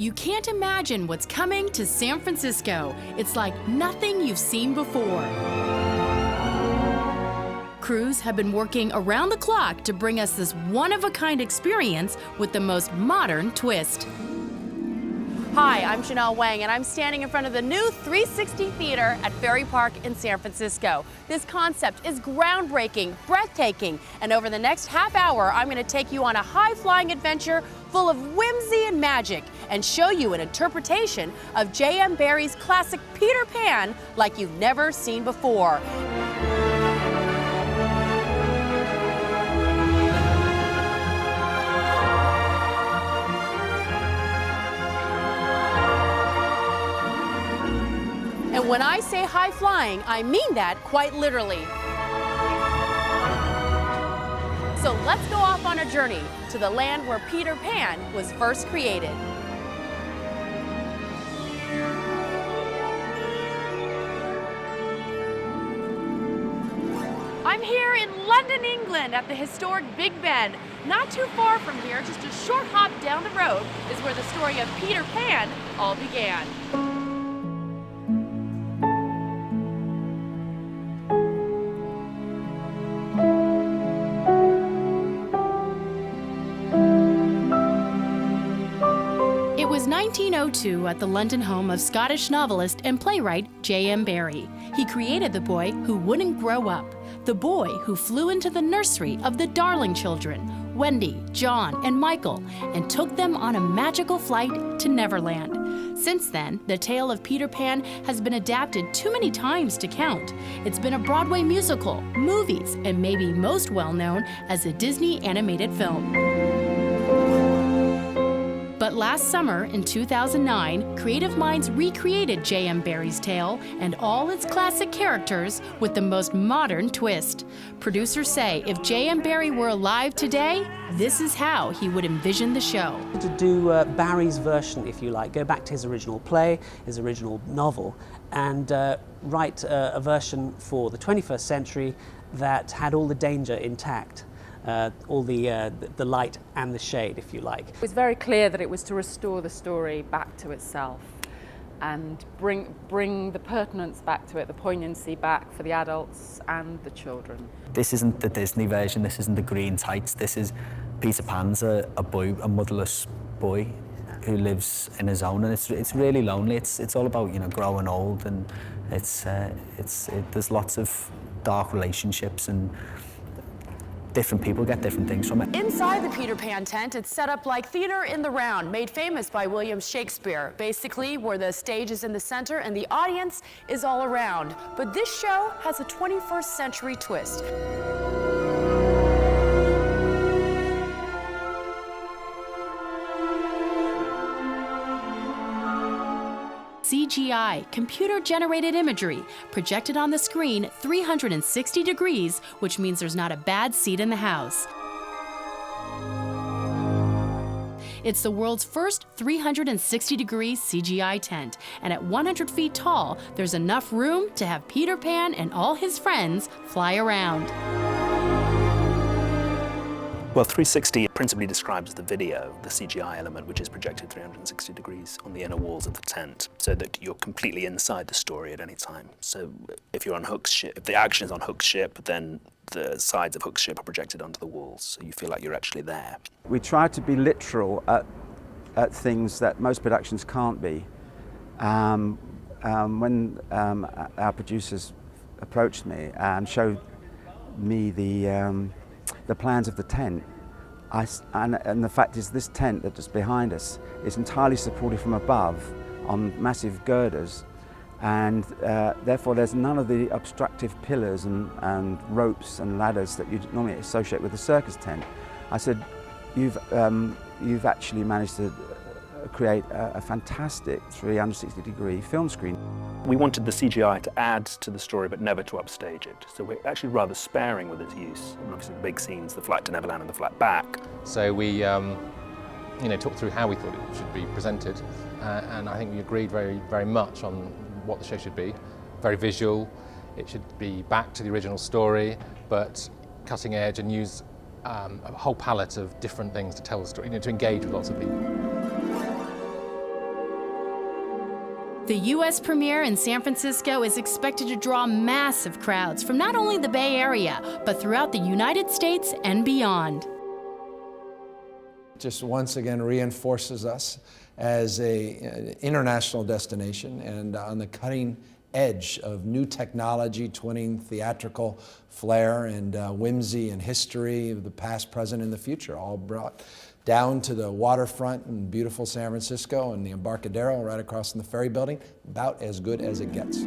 You can't imagine what's coming to San Francisco. It's like nothing you've seen before. Crews have been working around the clock to bring us this one-of-a-kind experience with the most modern twist. Hi, I'm Janelle Wang, and I'm standing in front of the new 360 Theater at Ferry Park in San Francisco. This concept is groundbreaking, breathtaking, and over the next half hour, I'm going to take you on a high-flying adventure full of whimsy and magic and show you an interpretation of J.M. Barrie's classic Peter Pan like you've never seen before. And when I say high flying, I mean that quite literally. So let's go off on a journey to the land where Peter Pan was first created. I'm here in London, England at the historic Big Ben. Not too far from here, just a short hop down the road, is where the story of Peter Pan all began. It was 1902 at the London home of Scottish novelist and playwright J.M. Barrie. He created the boy who wouldn't grow up, the boy who flew into the nursery of the Darling children, Wendy, John, and Michael, and took them on a magical flight to Neverland. Since then, the tale of Peter Pan has been adapted too many times to count. It's been a Broadway musical, movies, and maybe most well-known as a Disney animated film. But last summer, in 2009, creative minds recreated J.M. Barrie's tale and all its classic characters with the most modern twist. Producers say if J.M. Barrie were alive today, this is how he would envision the show. To do Barrie's version, if you like, go back to his original play, his original novel, and write a version for the 21st century that had all the danger intact. All the light and the shade, if you like. It was very clear that it was to restore the story back to itself and bring the pertinence back to it, the poignancy back for the adults and the children. This isn't the Disney version, this isn't the green tights, this is Peter Pan's a boy, a motherless boy who lives in his own, and it's really lonely. It's all about, you know, growing old, and there's lots of dark relationships, and different people get different things from it. Inside the Peter Pan tent, it's set up like theater in the round, made famous by William Shakespeare, basically where the stage is in the center and the audience is all around. But this show has a 21st century twist. CGI, computer-generated imagery, projected on the screen 360 degrees, which means there's not a bad seat in the house. It's the world's first 360-degree CGI tent, and at 100 feet tall, there's enough room to have Peter Pan and all his friends fly around. Well, 360 principally describes the video, the CGI element, which is projected 360 degrees on the inner walls of the tent, so that you're completely inside the story at any time. So if you're on Hook's ship, if the action is on Hook's ship, then the sides of Hook's ship are projected onto the walls, so you feel like you're actually there. We try to be literal at things that most productions can't be. When our producers approached me and showed me the plans of the tent, and the fact is this tent that's behind us is entirely supported from above on massive girders, and therefore there's none of the obstructive pillars and ropes and ladders that you'd normally associate with a circus tent. I said, you've actually managed to create a fantastic 360-degree film screen. We wanted the CGI to add to the story but never to upstage it, so we're actually rather sparing with its use. And obviously the big scenes, the flight to Neverland and the flight back. So we talked through how we thought it should be presented, and I think we agreed very, very much on what the show should be. Very visual, it should be back to the original story, but cutting edge, and use a whole palette of different things to tell the story, to engage with lots of people. The U.S. premiere in San Francisco is expected to draw massive crowds from not only the Bay Area, but throughout the United States and beyond. Just once again reinforces us as an international destination and on the cutting edge of new technology, twinning theatrical flair and whimsy and history of the past, present, and the future, all brought down to the waterfront in beautiful San Francisco and the Embarcadero right across from the Ferry Building, about as good as it gets.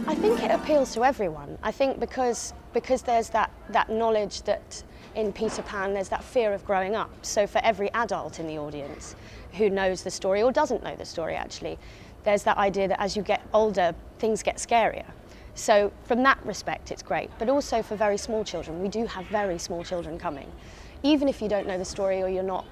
I think it appeals to everyone. I think because there's that knowledge that in Peter Pan there's that fear of growing up. So for every adult in the audience who knows the story or doesn't know the story actually, there's that idea that as you get older, things get scarier. So from that respect, it's great. But also for very small children, we do have very small children coming. Even if you don't know the story or you're not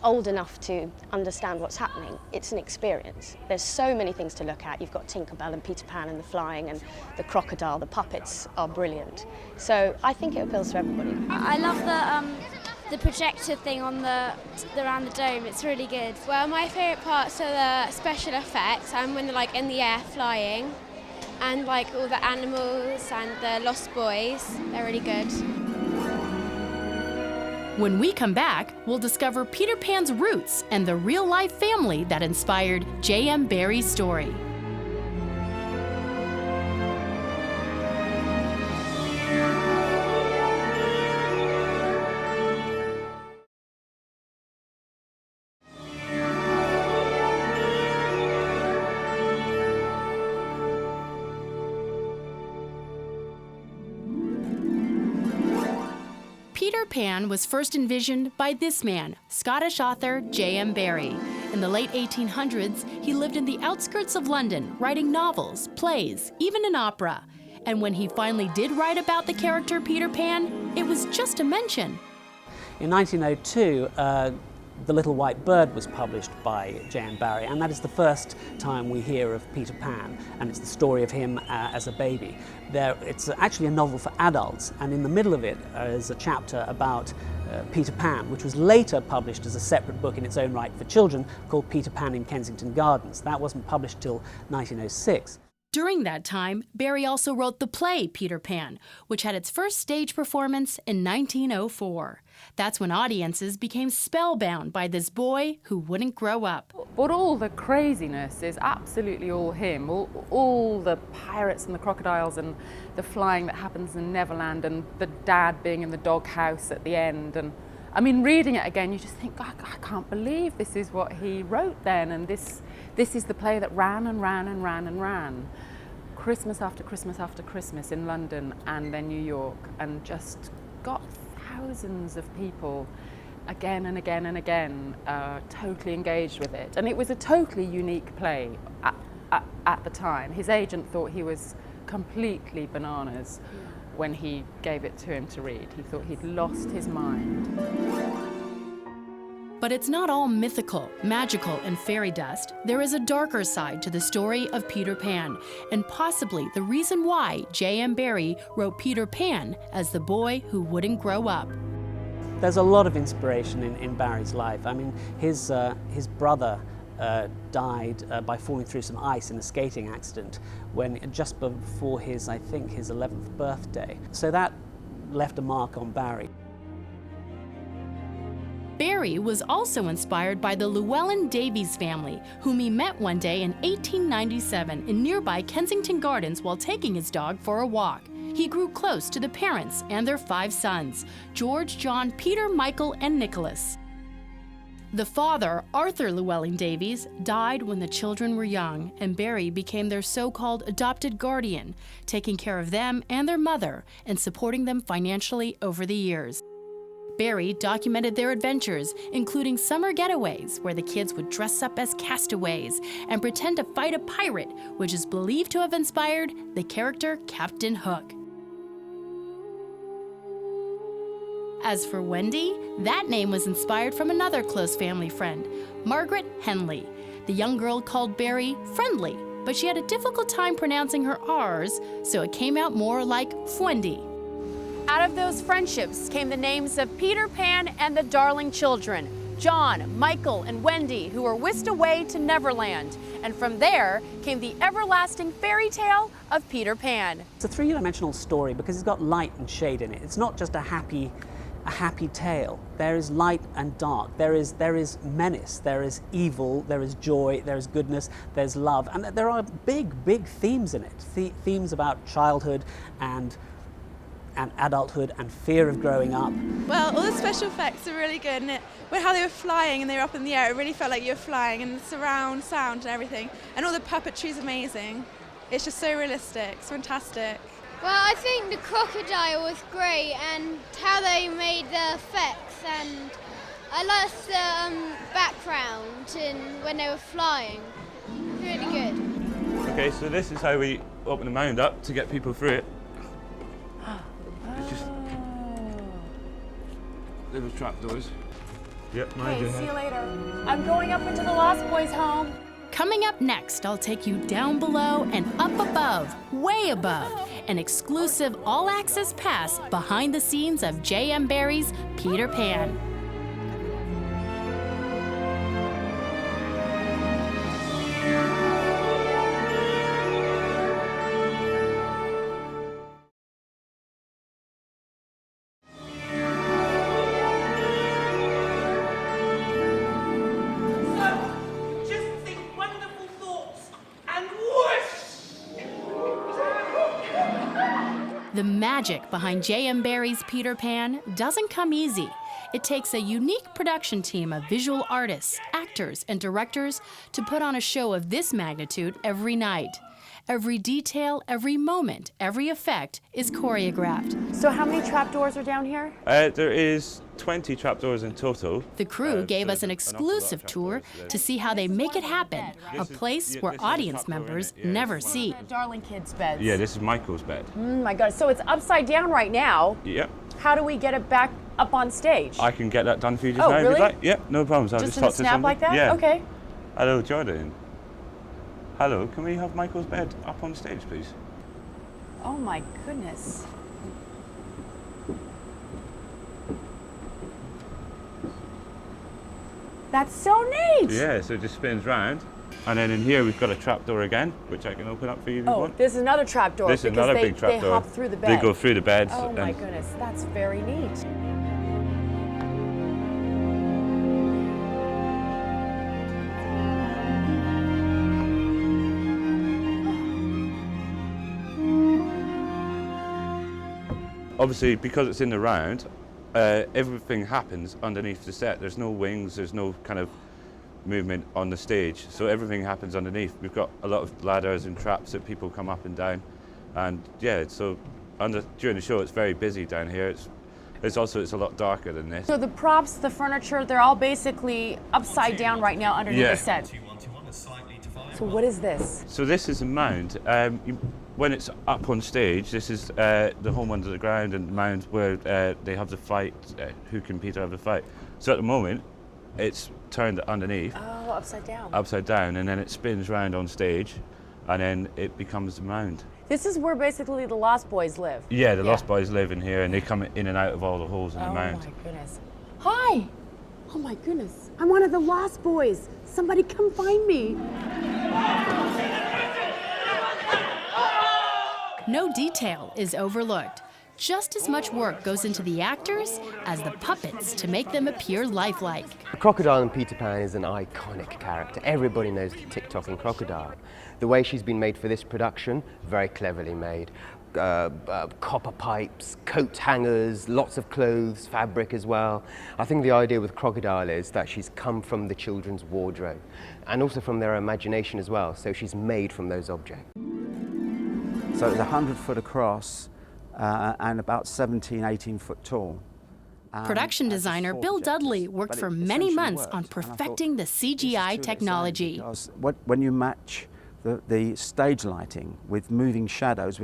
old enough to understand what's happening, it's an experience. There's so many things to look at. You've got Tinkerbell and Peter Pan and the flying and the crocodile, the puppets are brilliant. So I think it appeals to everybody. I love the projector thing on around the dome. It's really good. Well, my favourite parts are the special effects and when they're like in the air flying, and like all the animals and the Lost Boys. They're really good. When we come back, we'll discover Peter Pan's roots and the real-life family that inspired J.M. Barrie's story. Peter Pan was first envisioned by this man, Scottish author J.M. Barrie. In the late 1800s, he lived in the outskirts of London, writing novels, plays, even an opera. And when he finally did write about the character Peter Pan, it was just a mention. In 1902, The Little White Bird was published by J.M. Barrie, and that is the first time we hear of Peter Pan, and it's the story of him as a baby. It's actually a novel for adults, and in the middle of it is a chapter about Peter Pan, which was later published as a separate book in its own right for children called Peter Pan in Kensington Gardens. That wasn't published till 1906. During that time, Barrie also wrote the play Peter Pan, which had its first stage performance in 1904. That's when audiences became spellbound by this boy who wouldn't grow up. But all the craziness is absolutely all him. All the pirates and the crocodiles and the flying that happens in Neverland and the dad being in the doghouse at the end. And I mean, reading it again, you just think, I can't believe this is what he wrote then, and this is the play that ran and ran and ran and ran. Christmas after Christmas after Christmas in London and then New York, and just got thousands of people again and again and again totally engaged with it. And it was a totally unique play at the time. His agent thought he was completely bananas when he gave it to him to read. He thought he'd lost his mind. But it's not all mythical, magical, and fairy dust. There is a darker side to the story of Peter Pan, and possibly the reason why J.M. Barrie wrote Peter Pan as the boy who wouldn't grow up. There's a lot of inspiration in Barrie's life. I mean, his brother died by falling through some ice in a skating accident just before his 11th birthday. So that left a mark on Barrie. Barrie was also inspired by the Llewellyn Davies family, whom he met one day in 1897 in nearby Kensington Gardens while taking his dog for a walk. He grew close to the parents and their 5 sons, George, John, Peter, Michael, and Nicholas. The father, Arthur Llewellyn Davies, died when the children were young, and Barrie became their so-called adopted guardian, taking care of them and their mother and supporting them financially over the years. Barrie documented their adventures, including summer getaways where the kids would dress up as castaways and pretend to fight a pirate, which is believed to have inspired the character Captain Hook. As for Wendy, that name was inspired from another close family friend, Margaret Henley. The young girl called Barrie Friendly, but she had a difficult time pronouncing her R's, so it came out more like Fwendy. Out of those friendships came the names of Peter Pan and the Darling Children. John, Michael, and Wendy, who were whisked away to Neverland. And from there came the everlasting fairy tale of Peter Pan. It's a three-dimensional story because it's got light and shade in it. It's not just a happy tale. There is light and dark. There is menace. There is evil. There is joy. There is goodness. There's love. And there are big themes in it. Themes about childhood and adulthood and fear of growing up. Well, all the special effects are really good, and how they were flying and they were up in the air, it really felt like you were flying, and the surround sound and everything. And all the puppetry is amazing. It's just so realistic. It's fantastic. Well, I think the crocodile was great and how they made the effects, and I liked the background and when they were flying. Really good. Okay, so this is how we open the mound up to get people through it. It's just little trapdoors. Yep, mind Okay, see you later. I'm going up into the Lost Boys' home. Coming up next, I'll take you down below and up above, way above, an exclusive all-access pass behind the scenes of J.M. Barrie's Peter Pan. The magic behind J.M. Barrie's Peter Pan doesn't come easy. It takes a unique production team of visual artists, actors, and directors to put on a show of this magnitude every night. Every detail, every moment, every effect is choreographed. So how many trapdoors are down here? There is 20 trapdoors in total. The crew gave us an exclusive tour to see how they make it happen, a place where audience members never see. Darling kids' beds. Yeah, this is Michael's bed. My God, so it's upside down right now. Yep. How do we get it back up on stage? I can get that done for you just now if really? you'd like. Yep, no problems. I'll Just just in a talk to snap somebody. like that? Yeah. Okay. Hello, Jordan. Hello, can we have Michael's bed up on stage, please? Oh my goodness. That's so neat. Yeah, so it just spins round. And then in here we've got a trapdoor again, which I can open up for you if you want. This is another trapdoor. This is another big trapdoor. They hop through the bed. They go through the beds. Oh my goodness, that's very neat. Obviously, because it's in the round, everything happens underneath the set. There's no wings, there's no kind of movement on the stage, so everything happens underneath. We've got a lot of ladders and traps that people come up and down, and yeah, so during the show it's very busy down here. It's a lot darker than this. So the props, the furniture, they're all basically upside down right now underneath the set. So what is this? So this is a mound. When it's up on stage, this is the home under the ground and the mound where they have the fight, Hook and Peter have the fight. So at the moment, it's turned underneath. Oh, upside down. Upside down, and then it spins round on stage, and then it becomes the mound. This is where basically the Lost Boys live. Yeah, the Lost Boys live in here, and they come in and out of all the holes in the mound. Oh my goodness. Hi! Oh my goodness. I'm one of the Lost Boys. Somebody come find me. No detail is overlooked. Just as much work goes into the actors as the puppets to make them appear lifelike. Crocodile in Peter Pan is an iconic character. Everybody knows the tick-tocking crocodile. The way she's been made for this production, very cleverly made. Copper pipes, coat hangers, lots of clothes, fabric as well. I think the idea with Crocodile is that she's come from the children's wardrobe and also from their imagination as well, so she's made from those objects. So it was 100 foot across and about 17, 18 foot tall. Production designer Bill Dudley worked for many months on perfecting the CGI technology. When you match the stage lighting with moving shadows,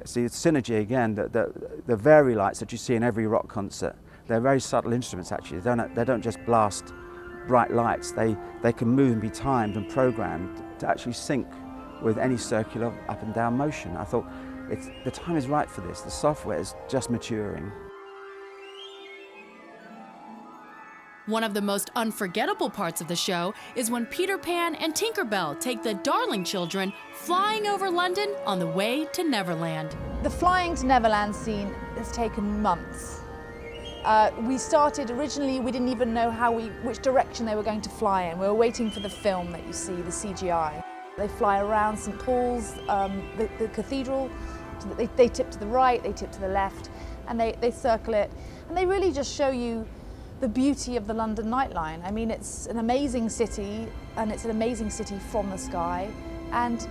see it's synergy again, the Vari lights that you see in every rock concert, they're very subtle instruments actually. They don't just blast bright lights, they can move and be timed and programmed to actually sync with any circular up and down motion. I thought the time is right for this. The software is just maturing. One of the most unforgettable parts of the show is when Peter Pan and Tinker Bell take the Darling children flying over London on the way to Neverland. The flying to Neverland scene has taken months. We started originally, we didn't even know which direction they were going to fly in. We were waiting for the film that you see, the CGI. They fly around St. Paul's, the cathedral. They tip to the right, they tip to the left, and they circle it. And they really just show you the beauty of the London nightline. I mean, it's an amazing city, and it's an amazing city from the sky. And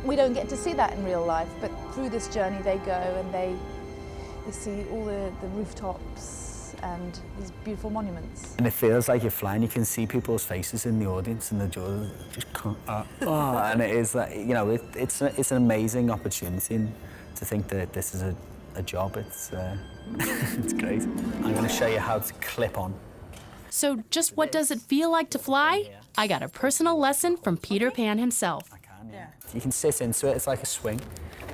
we don't get to see that in real life, but through this journey they go and they see all the rooftops and these beautiful monuments. And it feels like you're flying. You can see people's faces in the audience, and the jaw just can't. And it is that, you know, it's an amazing opportunity, and to think that this is a job. It's it's great. I'm going to show you how to clip on. So, just what does it feel like to fly? I got a personal lesson from Peter Pan himself. You can sit into it. It's like a swing.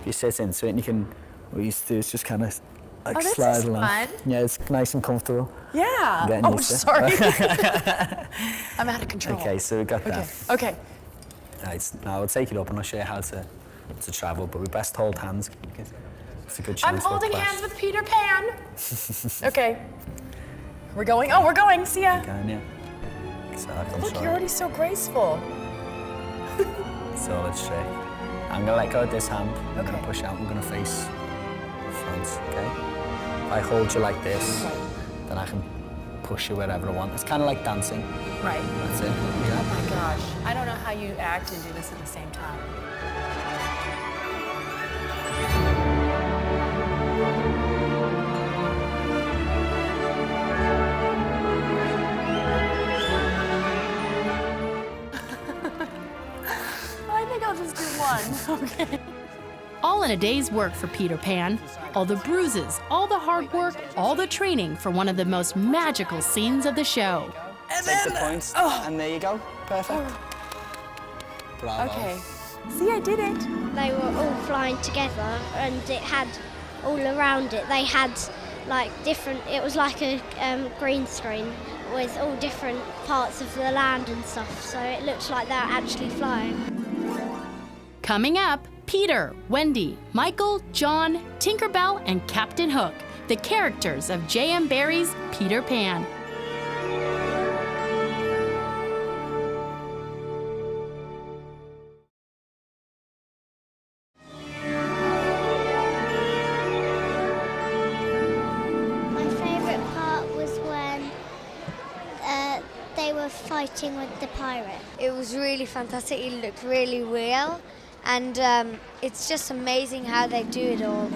You sit into it, and you can. What we used to do is just kind of like slide along. Fun. Yeah, it's nice and comfortable. Yeah. Oh, sorry. I'm out of control. Okay, so we got that. Okay. Right, now I'll take it up and I'll show you how to travel, but we best hold hands. It's a good chance. I'm holding hands with Peter Pan. Okay. We're going. Oh, we're going. See ya. Going, yeah. So look, you're already so graceful. So let's straight. I'm gonna let go of this hand. I'm gonna push out. I'm gonna face front. Okay. If I hold you like this, then I can push you wherever I want. It's kind of like dancing. Right. That's it. Yeah. Oh my gosh. I don't know how you act and do this at the same time. I think I'll just do one. Okay. All in a day's work for Peter Pan. All the bruises, all the hard work, all the training for one of the most magical scenes of the show. And take the points, and there you go. Perfect. Bravo. Okay. See, I did it. They were all flying together, and it had all around it. They had like different. It was like a green screen with all different parts of the land and stuff. So it looks like they're actually flying. Coming up, Peter, Wendy, Michael, John, Tinker Bell, and Captain Hook, the characters of J.M. Barrie's Peter Pan. My favourite part was when they were fighting with the pirate. It was really fantastic. It looked really real. And it's just amazing how they do it all.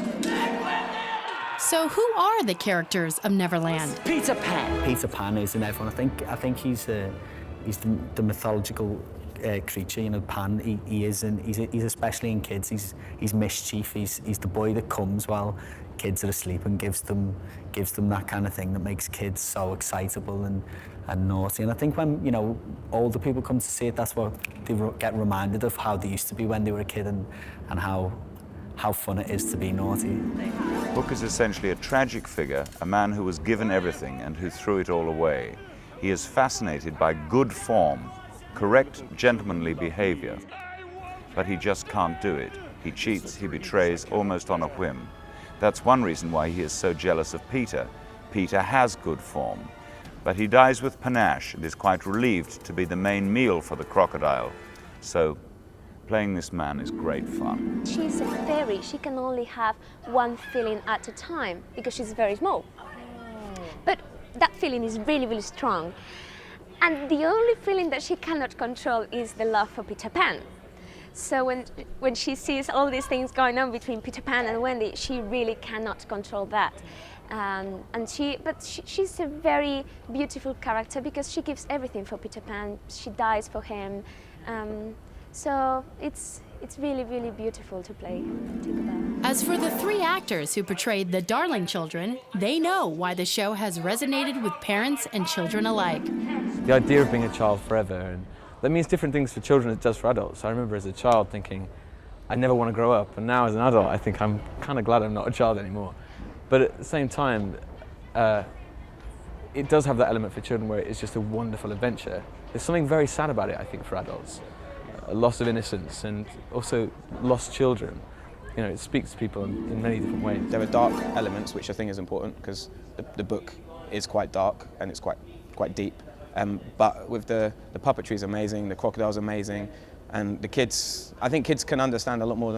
So who are the characters of Neverland? Peter Pan. Peter Pan is in everyone. I think he's the mythological creature. You know, Pan. He is, and he's especially in kids. He's mischief. He's the boy that comes while kids are asleep and gives them that kind of thing that makes kids so excitable and naughty. And I think when, you know, older people come to see it, that's what they get reminded of, how they used to be when they were a kid, and how fun it is to be naughty. Hook is essentially a tragic figure, a man who was given everything and who threw it all away. He is fascinated by good form, correct, gentlemanly behavior, but he just can't do it. He cheats, he betrays, almost on a whim. That's one reason why he is so jealous of Peter. Peter has good form, but he dies with panache and is quite relieved to be the main meal for the crocodile. So, playing this man is great fun. She's a fairy. She can only have one feeling at a time because she's very small. But that feeling is really, really strong. And the only feeling that she cannot control is the love for Peter Pan. So when she sees all these things going on between Peter Pan and Wendy, she really cannot control that. But she's a very beautiful character because she gives everything for Peter Pan. She dies for him. So it's really, really beautiful to play Tinker Bell. As for the three actors who portrayed the Darling children, they know why the show has resonated with parents and children alike. The idea of being a child forever, and that means different things for children as it does for adults. I remember as a child thinking, I never want to grow up, and now as an adult I think I'm kind of glad I'm not a child anymore. But at the same time, it does have that element for children where it's just a wonderful adventure. There's something very sad about it, I think, for adults. A loss of innocence and also lost children. You know, it speaks to people in many different ways. There are dark elements, which I think is important because the book is quite dark and it's quite deep. But with the puppetry is amazing, the crocodile's amazing, and the kids, I think kids can understand a lot more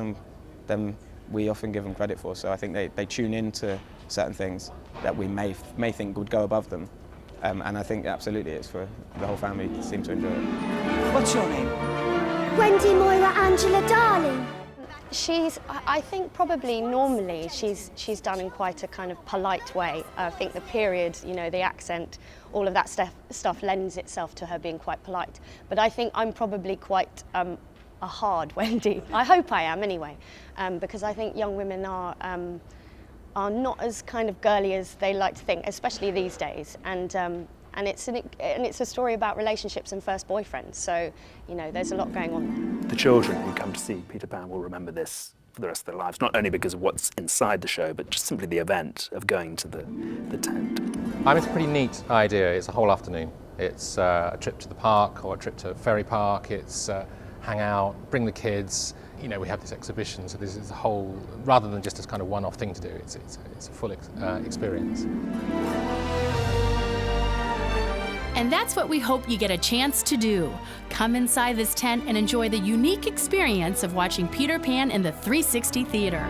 than we often give them credit for. So I think they tune into certain things that we may think would go above them. And I think absolutely it's for the whole family to seem to enjoy it. What's your name? Wendy Moira Angela Darling. I think probably normally she's done in quite a kind of polite way. I think the period, you know, the accent, all of that stuff lends itself to her being quite polite. But I think I'm probably quite a hard Wendy. I hope I am anyway, because I think young women are not as kind of girly as they like to think, especially these days. And it's a story about relationships and first boyfriends. So, you know, there's a lot going on there. The children who come to see Peter Pan will remember this for the rest of their lives, not only because of what's inside the show, but just simply the event of going to the tent. It's a pretty neat idea. It's a whole afternoon. It's a trip to the park or a trip to Ferry Park. It's hang out, bring the kids. You know, we have this exhibition, so this is a whole, rather than just a kind of one-off thing to do, it's a full experience. And that's what we hope you get a chance to do. Come inside this tent and enjoy the unique experience of watching Peter Pan in the 360 Theater.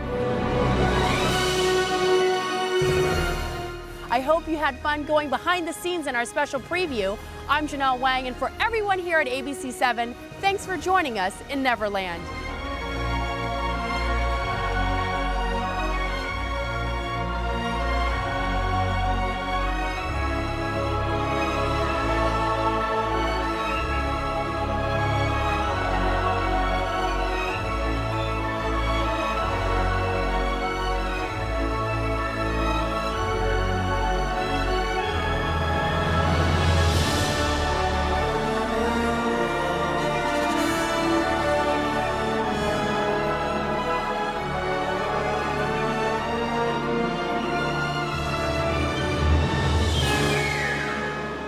I hope you had fun going behind the scenes in our special preview. I'm Janelle Wang, and for everyone here at ABC7, thanks for joining us in Neverland.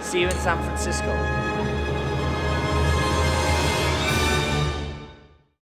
See you in San Francisco.